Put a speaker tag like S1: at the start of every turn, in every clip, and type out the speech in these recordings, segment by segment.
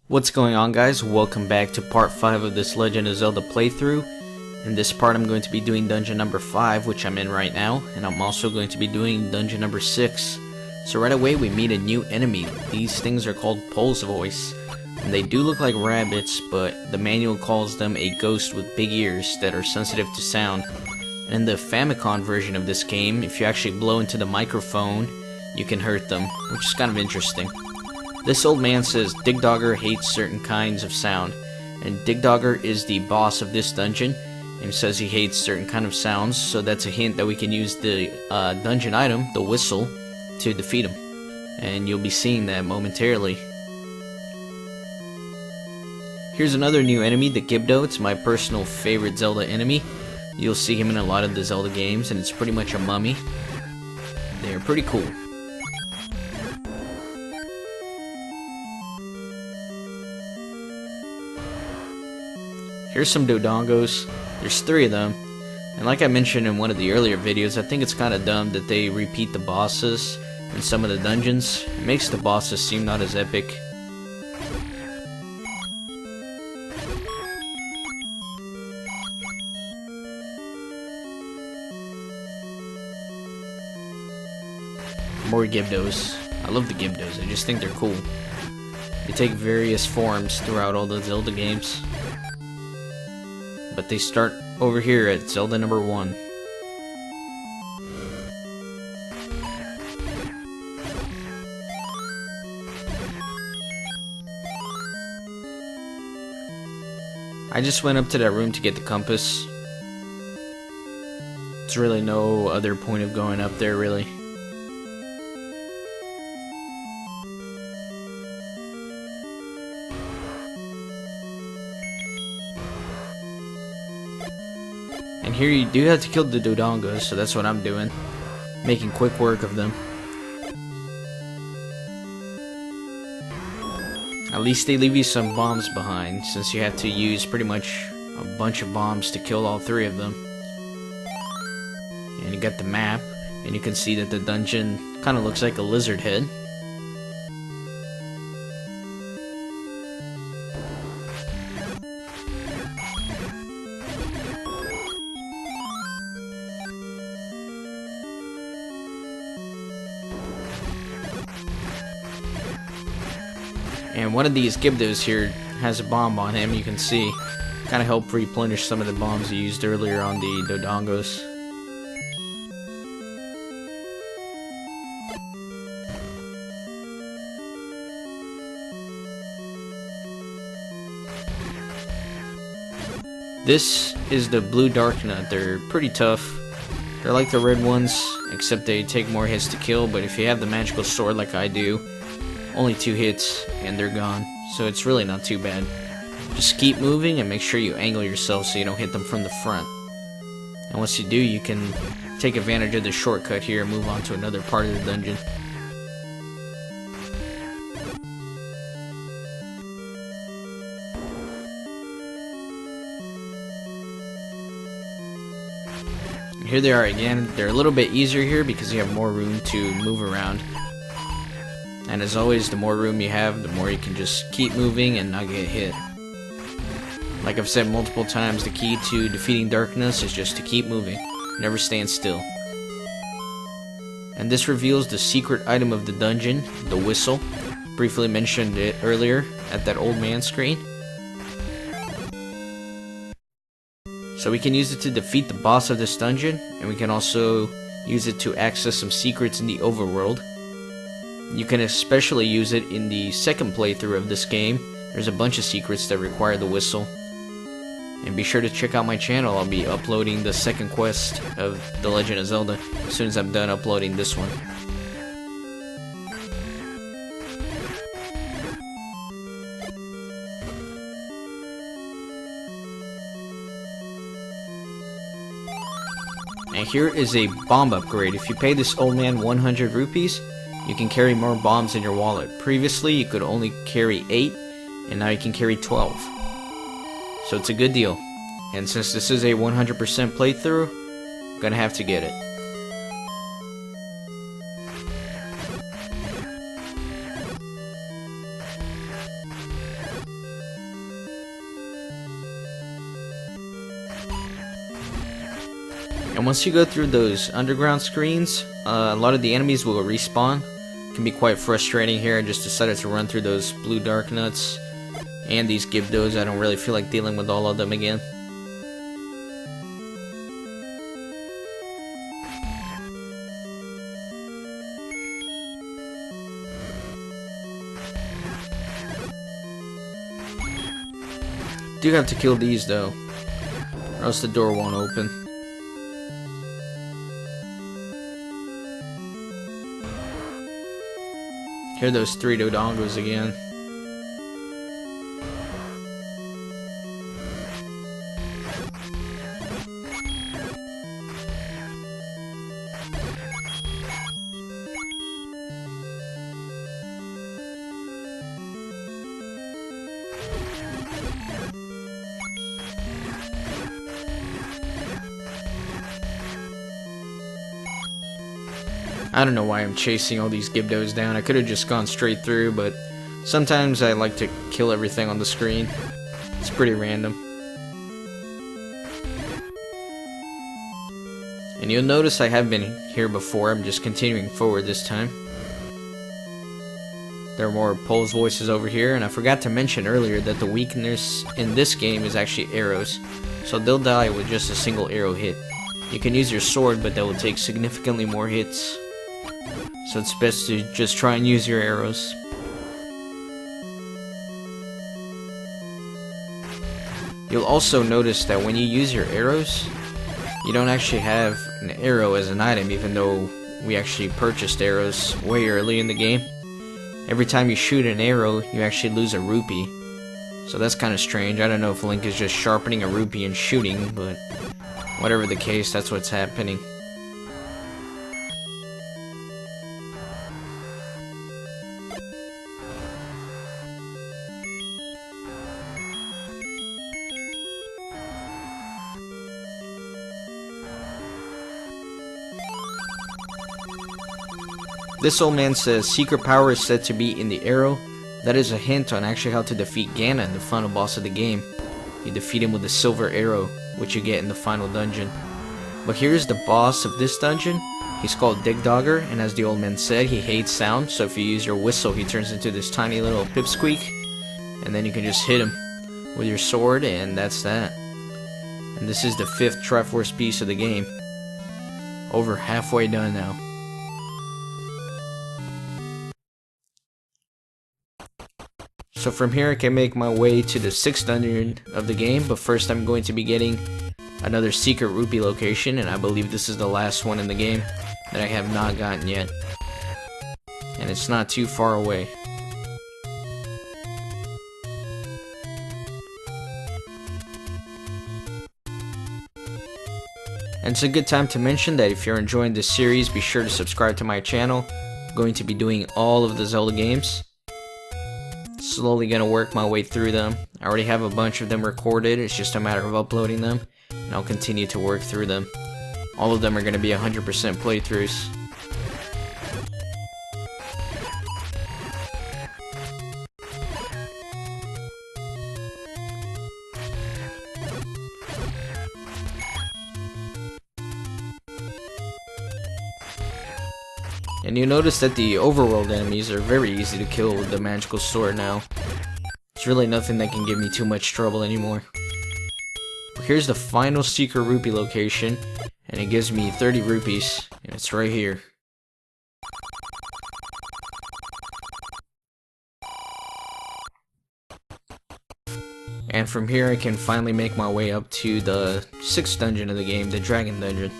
S1: What's going on, guys? Welcome back to part 5 of this Legend of Zelda playthrough. In this part I'm going to be doing dungeon number 5, which I'm in right now, and I'm also going to be doing dungeon number 6. So right away we meet a new enemy. These things are called Pole's Voice, and they do look like rabbits, but the manual calls them a ghost with big ears that are sensitive to sound. And in the Famicom version of this game, if you actually blow into the microphone, you can hurt them, which is kind of interesting. This old man says Digdogger hates certain kinds of sound, and Digdogger is the boss of this dungeon, and says he hates certain kind of sounds, so that's a hint that we can use the dungeon item, the whistle, to defeat him. And you'll be seeing that momentarily. Here's another new enemy, the Gibdo. It's my personal favorite Zelda enemy. You'll see him in a lot of the Zelda games, and it's pretty much a mummy. They're pretty cool. Here's some Dodongos. There's 3 of them. And like I mentioned in one of the earlier videos, I think it's kind of dumb that they repeat the bosses in some of the dungeons. It makes the bosses seem not as epic. More Gibdos. I love the Gibdos. I just think they're cool. They take various forms throughout all the Zelda games. But they start over here at Zelda number 1. I just went up to that room to get the compass. There's really no other point of going up there, really. And here you do have to kill the Dodongos, so that's what I'm doing. Making quick work of them. At least they leave you some bombs behind, since you have to use pretty much a bunch of bombs to kill all 3 of them. And you got the map, and you can see that the dungeon kind of looks like a lizard head. And one of these Gibdos here has a bomb on him, you can see. Kind of help replenish some of the bombs you used earlier on the Dodongos. This is the blue dark nut. They're pretty tough. They're like the red ones, except they take more hits to kill, but if you have the magical sword like I do, only 2 hits and they're gone, so it's really not too bad. Just keep moving and make sure you angle yourself so you don't hit them from the front. And once you do, you can take advantage of the shortcut here and move on to another part of the dungeon. And here they are again. They're a little bit easier here because you have more room to move around. And as always, the more room you have, the more you can just keep moving and not get hit. Like I've said multiple times, the key to defeating darkness is just to keep moving. Never stand still. And this reveals the secret item of the dungeon, the whistle. Briefly mentioned it earlier at that old man screen. So we can use it to defeat the boss of this dungeon, and we can also use it to access some secrets in the overworld. You can especially use it in the second playthrough of this game. There's a bunch of secrets that require the whistle. And be sure to check out my channel. I'll be uploading the second quest of The Legend of Zelda as soon as I'm done uploading this one. And here is a bomb upgrade. If you pay this old man 100 rupees, you can carry more bombs in your wallet. Previously, you could only carry 8, and now you can carry 12. So it's a good deal. And since this is a 100% playthrough, I'm gonna have to get it. And once you go through those underground screens, a lot of the enemies will respawn. It can be quite frustrating here. I just decided to run through those blue dark nuts and these Gibdos. I don't really feel like dealing with all of them again. Do have to kill these though, or else the door won't open. Here are those 3 Dodongos again. I don't know why I'm chasing all these Gibdos down. I could have just gone straight through, but sometimes I like to kill everything on the screen. It's pretty random. And you'll notice I have been here before. I'm just continuing forward this time. There are more Pole's voices over here, and I forgot to mention earlier that the weakness in this game is actually arrows. So they'll die with just a single arrow hit. You can use your sword, but that will take significantly more hits. So it's best to just try and use your arrows. You'll also notice that when you use your arrows, you don't actually have an arrow as an item, even though we actually purchased arrows way early in the game. Every time you shoot an arrow, you actually lose a rupee. So that's kind of strange. I don't know if Link is just sharpening a rupee and shooting, but whatever the case, that's what's happening. This old man says secret power is said to be in the arrow. That is a hint on actually how to defeat Ganon, the final boss of the game. You defeat him with the silver arrow, which you get in the final dungeon. But here's the boss of this dungeon. He's called Digdogger, and as the old man said, he hates sound, so if you use your whistle, he turns into this tiny little pipsqueak, and then you can just hit him with your sword, and that's that. And this is the 5th Triforce piece of the game. Over halfway done now. So from here I can make my way to the 6th dungeon of the game, but first I'm going to be getting another secret rupee location, and I believe this is the last one in the game that I have not gotten yet. And it's not too far away. And it's a good time to mention that if you're enjoying this series, be sure to subscribe to my channel. I'm going to be doing all of the Zelda games. Slowly gonna work my way through them. I already have a bunch of them recorded, it's just a matter of uploading them, and I'll continue to work through them. All of them are gonna be 100% playthroughs. And you notice that the overworld enemies are very easy to kill with the magical sword now. It's really nothing that can give me too much trouble anymore. But here's the final secret rupee location, and it gives me 30 rupees, and it's right here. And from here I can finally make my way up to the 6th dungeon of the game, the Dragon Dungeon.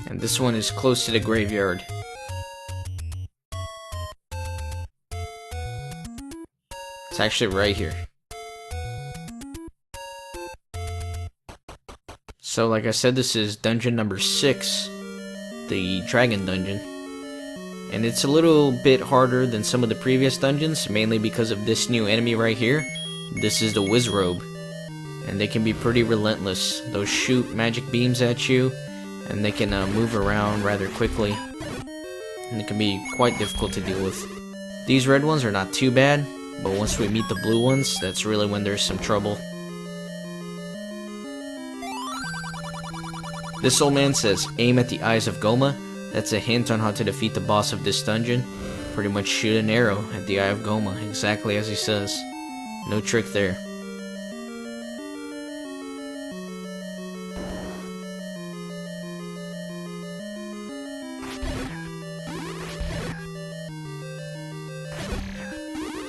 S1: And this one is close to the graveyard. It's actually right here. So like I said, this is dungeon number 6, the Dragon Dungeon. And it's a little bit harder than some of the previous dungeons, mainly because of this new enemy right here. This is the Wizzrobe. And they can be pretty relentless. They'll shoot magic beams at you, and they can move around rather quickly, and it can be quite difficult to deal with. These red ones are not too bad, but once we meet the blue ones, that's really when there's some trouble. This old man says, aim at the eyes of Goma. That's a hint on how to defeat the boss of this dungeon. Pretty much shoot an arrow at the eye of Goma, exactly as he says. No trick there.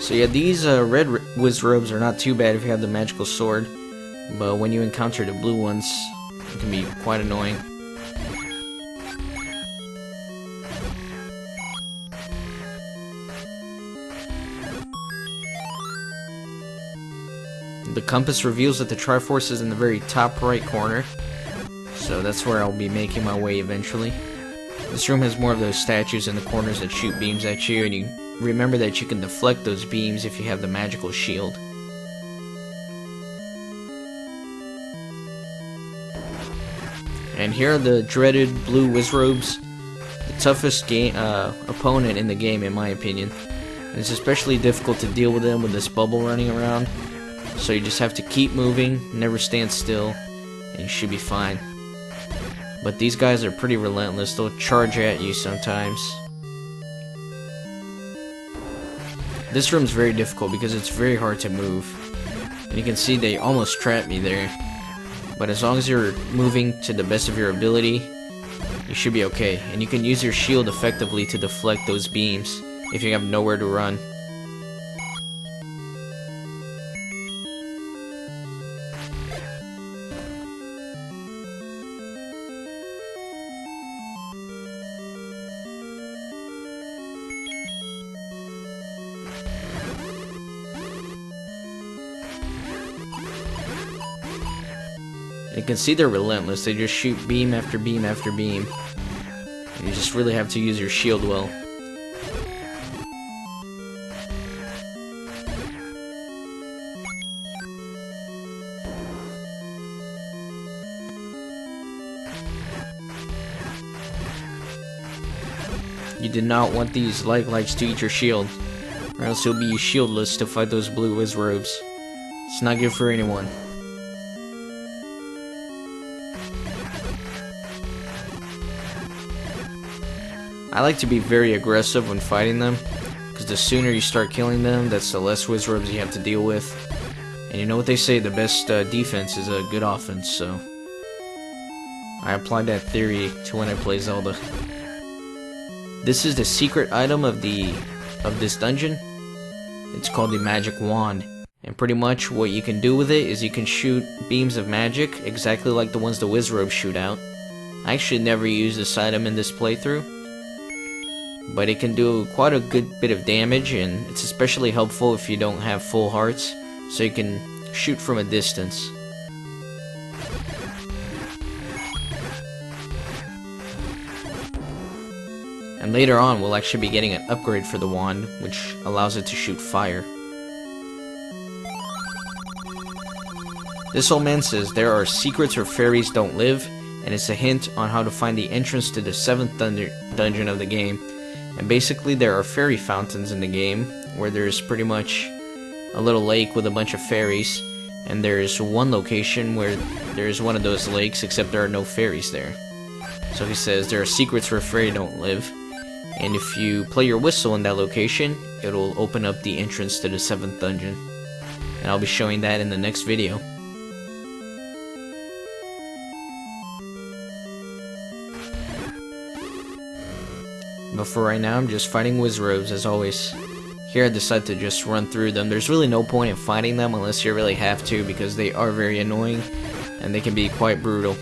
S1: So yeah, these red Wizzrobes are not too bad if you have the magical sword, but when you encounter the blue ones, it can be quite annoying. The compass reveals that the Triforce is in the very top right corner, so that's where I'll be making my way eventually. This room has more of those statues in the corners that shoot beams at you, and you remember that you can deflect those beams if you have the magical shield. And here are the dreaded blue Wizzrobes, the toughest opponent in the game in my opinion. And it's especially difficult to deal with them with this bubble running around, so you just have to keep moving, never stand still, and you should be fine. But these guys are pretty relentless, they'll charge at you sometimes. This room's very difficult because it's very hard to move. And you can see they almost trapped me there. But as long as you're moving to the best of your ability, you should be okay. And you can use your shield effectively to deflect those beams if you have nowhere to run. You can see they're relentless, they just shoot beam after beam after beam. And you just really have to use your shield well. You did not want these lights to eat your shield, or else you'll be shieldless to fight those blue Wizzrobes. It's not good for anyone. I like to be very aggressive when fighting them, because the sooner you start killing them, that's the less Wizzrobes you have to deal with. And you know what they say, the best defense is a good offense, so I applied that theory to when I play Zelda. This is the secret item of this dungeon. It's called the magic wand, and pretty much what you can do with it is you can shoot beams of magic exactly like the ones the Wizzrobes shoot out. I actually never used this item in this playthrough, but it can do quite a good bit of damage, and it's especially helpful if you don't have full hearts, so you can shoot from a distance. And later on, we'll actually be getting an upgrade for the wand, which allows it to shoot fire. This old man says there are secrets where fairies don't live, and it's a hint on how to find the entrance to the 7th dungeon of the game. And basically there are fairy fountains in the game, where there's pretty much a little lake with a bunch of fairies, and there's one location where there's one of those lakes, except there are no fairies there. So he says there are secrets where fairies don't live, and if you play your whistle in that location, it'll open up the entrance to the 7th dungeon. And I'll be showing that in the next video. But for right now, I'm just fighting Wizzrobes as always. Here I decide to just run through them. There's really no point in fighting them unless you really have to, because they are very annoying and they can be quite brutal.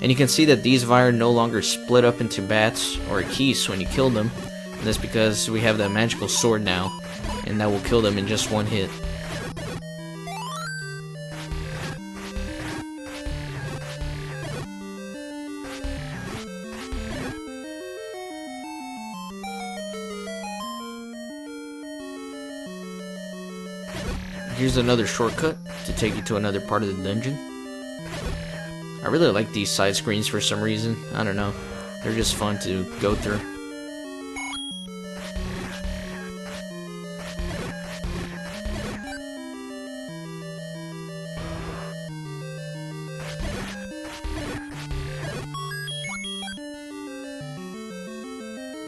S1: And you can see that these Vire no longer split up into bats or keys when you kill them. And that's because we have that magical sword now, and that will kill them in just one hit. here's another shortcut to take you to another part of the dungeon. I really like these side screens for some reason. I don't know. They're just fun to go through.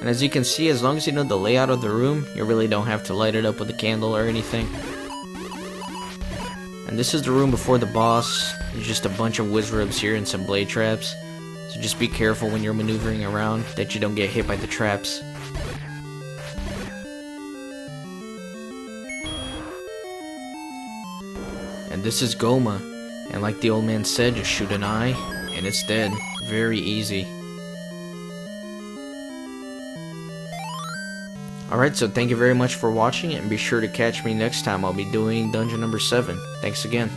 S1: And as you can see, as long as you know the layout of the room, you really don't have to light it up with a candle or anything. And this is the room before the boss. There's just a bunch of Wizzrobes here and some blade traps. So just be careful when you're maneuvering around that you don't get hit by the traps. And this is Goma. And like the old man said, just shoot an eye and it's dead. Very easy. Alright, so thank you very much for watching, and be sure to catch me next time. I'll be doing dungeon number 7. Thanks again.